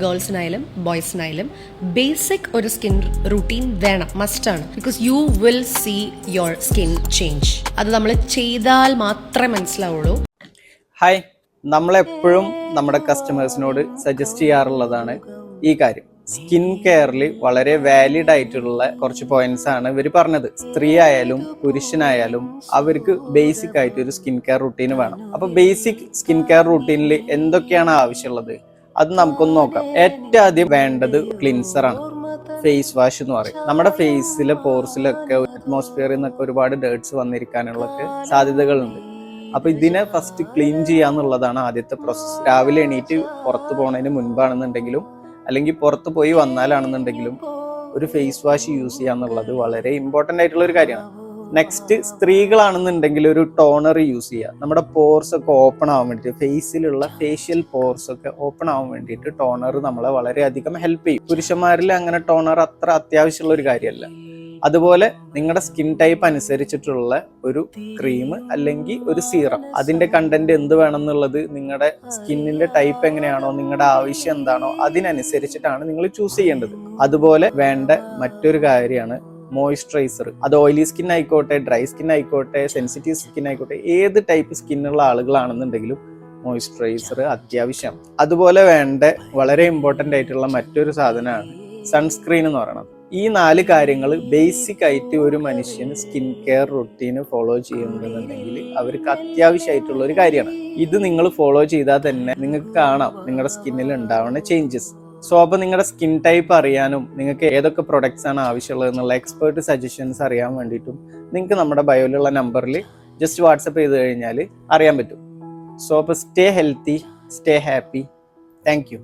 ഗേൾസിനായാലും ബോയ്സിനായാലും ബേസിക് ഒരു skin routine വേണം, മസ്റ്റാണ്. Because you will see your skin change. അത് നമ്മൾ ചെയ്താൽ മാത്രമേ മനസ്സിലാവുള്ളൂ. ഹായ്, നമ്മളെപ്പോഴും നമ്മുടെ കസ്റ്റമേഴ്സിനോട് സജസ്റ്റ് ചെയ്യാറുള്ളതാണ് ഈ കാര്യം. സ്കിൻ കെയറിൽ വളരെ വാലിഡ് ആയിട്ടുള്ള കുറച്ച് പോയിന്റ്സ് ആണ് ഇവർ പറഞ്ഞത്. സ്ത്രീ ആയാലും പുരുഷനായാലും അവർക്ക് ബേസിക് ആയിട്ട് ഒരു സ്കിൻ കെയർ റുട്ടീൻ വേണം. അപ്പൊ ബേസിക് സ്കിൻ കെയർ റുട്ടീനിൽ എന്തൊക്കെയാണ് ആവശ്യമുള്ളത് അത് നമുക്കൊന്ന് നോക്കാം. ഏറ്റവും ആദ്യം വേണ്ടത് ക്ലിൻസർ ആണ്. ഫേസ് വാഷ് എന്ന് പറയും. നമ്മുടെ ഫേസിലെ പോർസിലൊക്കെ അറ്റ്മോസ്ഫിയറിൽ നിന്നൊക്കെ ഒരുപാട് ഡേർട്സ് വന്നിരിക്കാനുള്ള സാധ്യതകളുണ്ട്. അപ്പൊ ഇതിനെ ഫസ്റ്റ് ക്ലീൻ ചെയ്യാന്നുള്ളതാണ് ആദ്യത്തെ പ്രോസസ്സ്. രാവിലെ എണീറ്റ് പുറത്ത് പോകുന്നതിന് മുൻപാണെന്നുണ്ടെങ്കിലും അല്ലെങ്കിൽ പുറത്ത് പോയി വന്നാലാണെന്നുണ്ടെങ്കിലും ഒരു ഫേസ് വാഷ് യൂസ് ചെയ്യാന്നുള്ളത് വളരെ ഇമ്പോർട്ടൻ്റ് ആയിട്ടുള്ള ഒരു കാര്യമാണ്. നെക്സ്റ്റ്, സ്ത്രീകളാണെന്നുണ്ടെങ്കിൽ ഒരു ടോണർ യൂസ് ചെയ്യുക. നമ്മുടെ പോർസ് ഒക്കെ ഓപ്പൺ ആവാൻ വേണ്ടിയിട്ട്, ഫേസിലുള്ള ഫേഷ്യൽ പോർസ് ഒക്കെ ഓപ്പൺ ആവാൻ വേണ്ടിയിട്ട് ടോണർ നമ്മളെ വളരെയധികം ഹെൽപ്പ് ചെയ്യും. പുരുഷന്മാരിൽ അങ്ങനെ ടോണർ അത്ര അത്യാവശ്യമുള്ള ഒരു കാര്യമല്ല. അതുപോലെ നിങ്ങളുടെ സ്കിൻ ടൈപ്പ് അനുസരിച്ചിട്ടുള്ള ഒരു ക്രീം അല്ലെങ്കിൽ ഒരു സീറം, അതിന്റെ കണ്ടന്റ് എന്ത് വേണം എന്നുള്ളത് നിങ്ങളുടെ സ്കിന്നിന്റെ ടൈപ്പ് എങ്ങനെയാണോ, നിങ്ങളുടെ ആവശ്യം എന്താണോ അതിനനുസരിച്ചിട്ടാണ് നിങ്ങൾ ചൂസ് ചെയ്യേണ്ടത്. അതുപോലെ വേണ്ട മറ്റൊരു കാര്യമാണ് മോയ്സ്ചറൈസർ. അത് ഓയിലി സ്കിൻ ആയിക്കോട്ടെ, ഡ്രൈ സ്കിൻ ആയിക്കോട്ടെ, സെൻസിറ്റീവ് സ്കിൻ ആയിക്കോട്ടെ, ഏത് ടൈപ്പ് സ്കിന്നുള്ള ആളുകളാണെന്നുണ്ടെങ്കിലും മോയ്സ്ചറൈസർ അത്യാവശ്യം. അതുപോലെ വേണ്ട വളരെ ഇമ്പോർട്ടൻ്റ് ആയിട്ടുള്ള മറ്റൊരു സാധനമാണ് സൺസ്ക്രീൻ എന്ന് പറയുന്നത്. ഈ 4 കാര്യങ്ങൾ ബേസിക് ആയിട്ട് ഒരു മനുഷ്യന് സ്കിൻ കെയർ റുട്ടീന് ഫോളോ ചെയ്യുന്നുണ്ടെന്നുണ്ടെങ്കിൽ അവർക്ക് അത്യാവശ്യമായിട്ടുള്ള ഒരു കാര്യമാണ്. ഇത് നിങ്ങൾ ഫോളോ ചെയ്താൽ തന്നെ നിങ്ങൾക്ക് കാണാം നിങ്ങളുടെ സ്കിന്നിൽ ഉണ്ടാവുന്ന ചേഞ്ചസ്. സോ അപ്പോൾ നിങ്ങളുടെ സ്കിൻ ടൈപ്പ് അറിയാനും നിങ്ങൾക്ക് ഏതൊക്കെ പ്രൊഡക്ട്സ് ആണ് ആവശ്യമുള്ളത് എന്നുള്ള എക്സ്പേർട്ട് സജഷൻസ് അറിയാൻ വേണ്ടിയിട്ടും നിങ്ങൾക്ക് നമ്മുടെ ബയോയിലുള്ള നമ്പറിൽ ജസ്റ്റ് വാട്സപ്പ് ചെയ്ത് കഴിഞ്ഞാൽ അറിയാൻ പറ്റും. സോ അപ്പോൾ stay healthy, stay happy. Thank you.